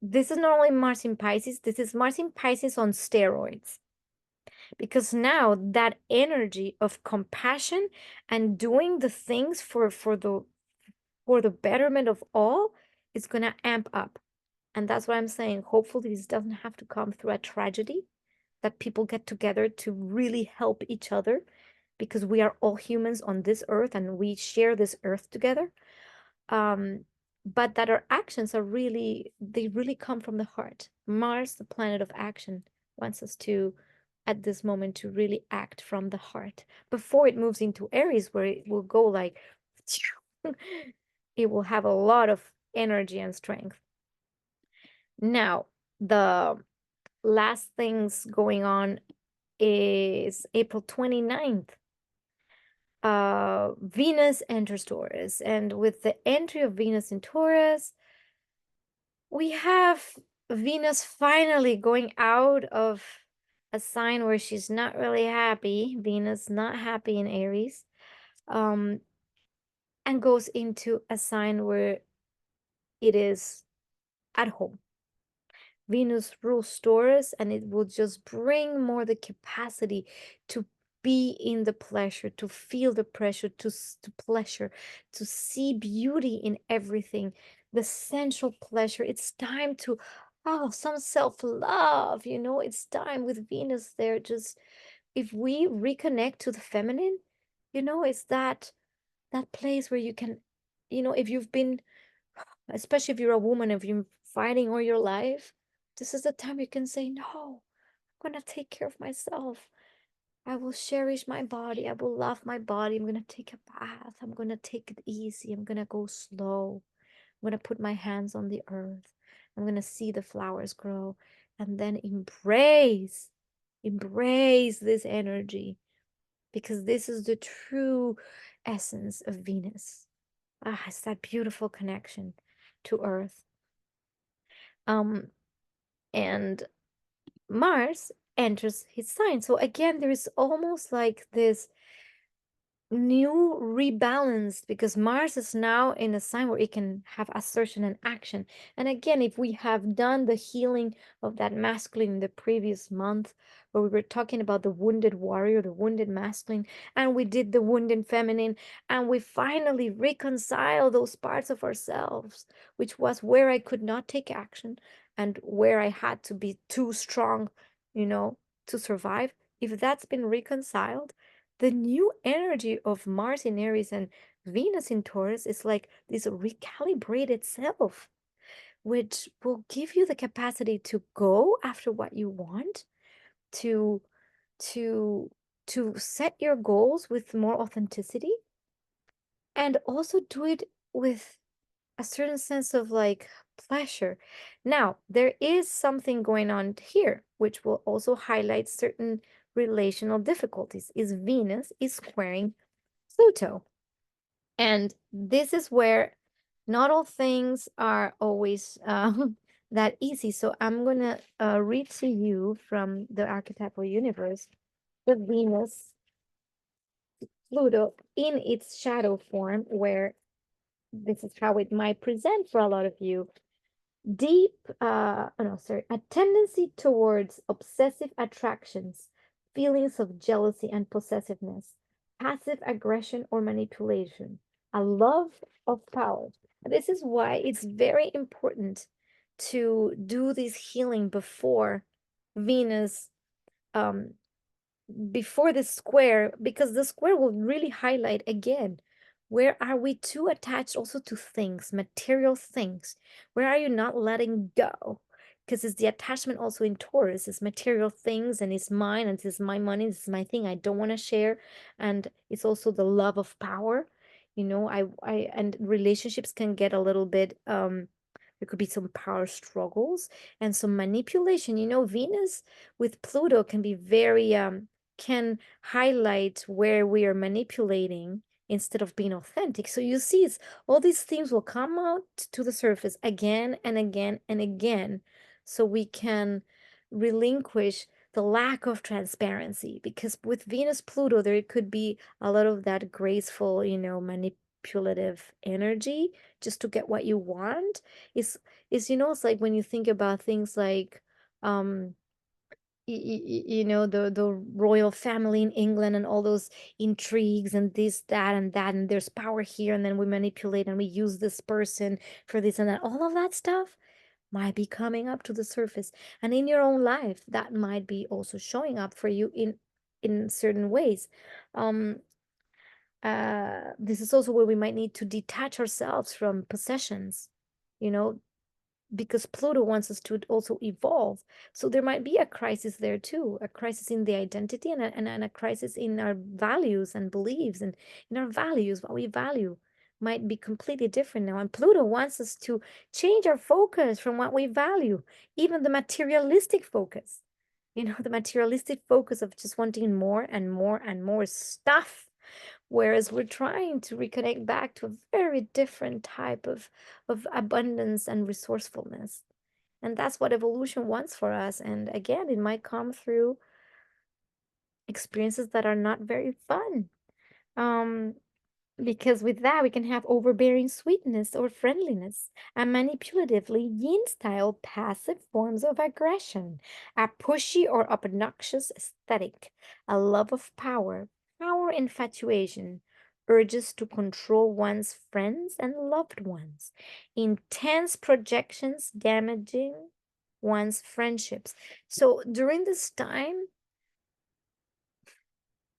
this is not only Mars in Pisces, this is Mars in Pisces on steroids. Because now that energy of compassion and doing the things for the betterment of all is gonna amp up. And that's what I'm saying. Hopefully this doesn't have to come through a tragedy, that people get together to really help each other, because we are all humans on this earth and we share this earth together. But that our actions they really come from the heart. Mars, the planet of action, wants us to, at this moment, to really act from the heart before it moves into Aries, where it will go like, it will have a lot of energy and strength. Now, The last things going on is April 29th. Venus enters Taurus, and with the entry of Venus in Taurus, we have Venus finally going out of a sign where she's not really happy. Venus not happy in Aries, um, and goes into a sign where it is at home. Venus rules Taurus, and it will just bring more the capacity to be in the pleasure, to feel the pressure, to pleasure, to see beauty in everything, the sensual pleasure. It's time to, oh, some self-love, it's time with Venus there. Just if we reconnect to the feminine, it's that place where you can, if you've been, especially if you're a woman, if you're fighting all your life, this is the time you can say, no, I'm going to take care of myself. I will cherish my body. I will love my body. I'm going to take a bath. I'm going to take it easy. I'm going to go slow. I'm going to put my hands on the earth. I'm going to see the flowers grow and then embrace this energy, because this is the true essence of Venus. It's that beautiful connection to earth. And Mars enters his sign. So again, there is almost like this new rebalance, because Mars is now in a sign where it can have assertion and action. And again, if we have done the healing of that masculine in the previous month, where we were talking about the wounded warrior, the wounded masculine, and we did the wounded feminine, and we finally reconcile those parts of ourselves, which was where I could not take action and where I had to be too strong, to survive. If that's been reconciled, the new energy of Mars in Aries and Venus in Taurus is like this recalibrated self, which will give you the capacity to go after what you want, to to to set your goals with more authenticity, and also do it with a certain sense of like pleasure. Now, there is something going on here, which will also highlight certain relational difficulties. Is Venus is squaring Pluto. And this is where not all things are always that easy. So I'm going to read to you from the archetypal universe the Venus Pluto in its shadow form, where this is how it might present for a lot of you. Deep, oh no, sorry, a tendency towards obsessive attractions, feelings of jealousy and possessiveness, passive aggression or manipulation, a love of power. And this is why it's very important to do this healing Venus, um, before the square, because the square will really highlight again, where are we too attached also to things, material things? Where are you not letting go? Because it's the attachment also in Taurus, it's material things, and it's mine, and this is my money, this is my thing, I don't want to share. And it's also the love of power. And relationships can get a little bit there could be some power struggles and some manipulation. Venus with Pluto can be very can highlight where we are manipulating instead of being authentic. So you see, all these things will come out to the surface again and again and again, so we can relinquish the lack of transparency, because with Venus Pluto there could be a lot of that graceful, manipulative energy just to get what you want. It's like when you think about things like um the royal family in England and all those intrigues and this, that, and that, and there's power here, and then we manipulate and we use this person for this and that. All of that stuff might be coming up to the surface, and in your own life that might be also showing up for you in certain ways. This is also where we might need to detach ourselves from possessions, you know because Pluto wants us to also evolve. So there might be a crisis there too, a crisis in the identity, and a crisis in our values and beliefs, and in our values, what we value. might be completely different now. And Pluto wants us to change our focus from what we value, even the materialistic focus. The materialistic focus of just wanting more and more and more stuff. Whereas we're trying to reconnect back to a very different type of abundance and resourcefulness. And that's what evolution wants for us. And again, it might come through experiences that are not very fun. Um, because with that, we can have overbearing sweetness or friendliness, and manipulatively yin style passive forms of aggression, a pushy or obnoxious aesthetic, a love of power, power infatuation, urges to control one's friends and loved ones, intense projections damaging one's friendships. So during this time,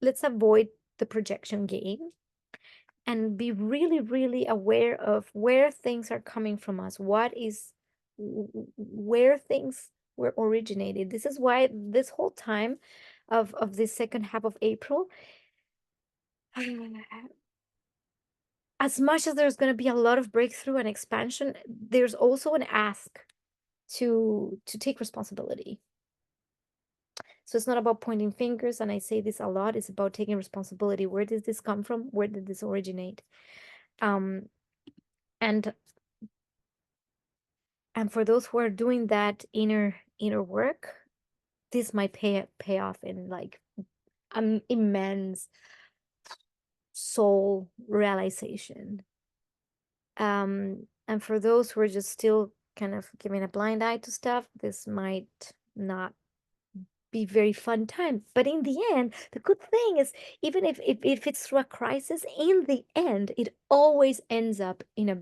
let's avoid the projection game and be really, really aware of where things are coming from us. Where things were originated. This is why this whole time of this second half of April, as much as there's going to be a lot of breakthrough and expansion, there's also an ask to take responsibility. So it's not about pointing fingers, and I say this a lot, it's about taking responsibility. Where did this come from? Where did this originate? And for those who are doing that inner work, this might pay off in like an immense soul realization. And for those who are just still kind of giving a blind eye to stuff, this might not be very fun time. But in the end, the good thing is, even if it's through a crisis, in the end, it always ends up in a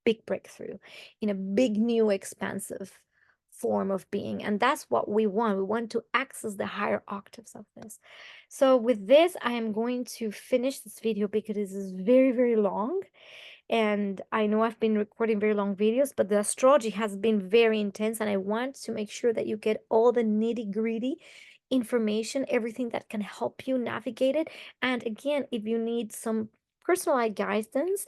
big breakthrough, in a big new expansive form of being. And that's what we want. We want to access the higher octaves of this. So with this, I am going to finish this video because this is very, very long. And I know I've been recording very long videos, but the astrology has been very intense, and I want to make sure that you get all the nitty-gritty information, everything that can help you navigate it. And again, if you need some personalized guidance,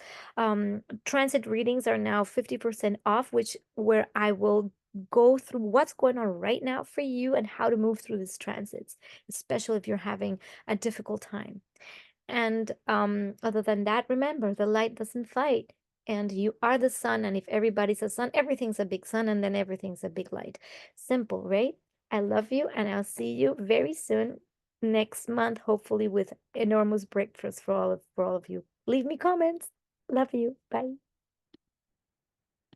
transit readings are now 50% off, where I will go through what's going on right now for you and how to move through these transits, especially if you're having a difficult time. And other than that, remember, the light doesn't fight. And you are the sun. And if everybody's a sun, everything's a big sun, and then everything's a big light. Simple, right? I love you, and I'll see you very soon next month, hopefully with enormous breakthroughs for all of you. Leave me comments. Love you. Bye.